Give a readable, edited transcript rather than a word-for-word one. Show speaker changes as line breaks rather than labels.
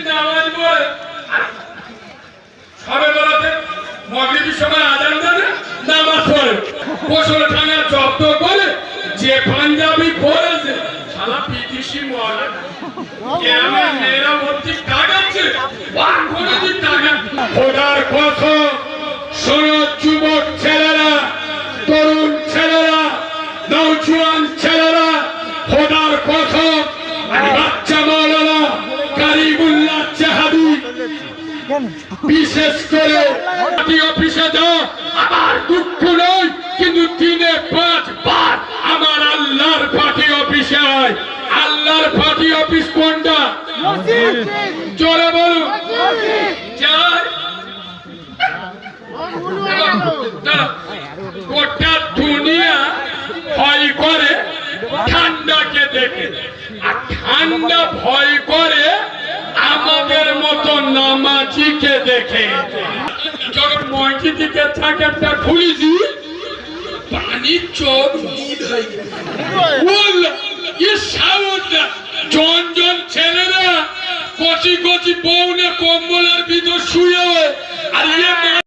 নামাজ পড়ে সবে বেলাতে মাগরিবের সময় আজান দেয় নামাজ পড়ে গোসল ঠাঙা জব্দ করে যে পাঞ্জাবি পরেছে শালা বিদেশি মরে গ্রামের মেয়েরা ভর্তি টাকাচ্ছে কোনদিন টাকা খোদার কসম শোনো যুবক ছেলেরা তরুণ ছেলেরা নওজোয়ান ছেলেরা খোদার কসম বাচ্চা মাওলানা কারিমুল্লাহ জাহাদি বিশেষ করে পার্টি অফিসে যাও আমার দুঃখ নয় কিন্তু দিনে 5 বার আমার আল্লাহর পার্টি অফিসে হয় আল্লাহর পার্টি অফিস কোনটা জোরে বলুন গোটা দুনিয়া ভয় করে ঠান্ডাকে দেখে আর ঠান্ডা ভয় করে আমাদের মতো নামাজিকে দেখে যখন মসজিদে থাকাটা খুলেছি পানির চোখ জন জন ছেলেরা কচি কচি বউনে কম্বলের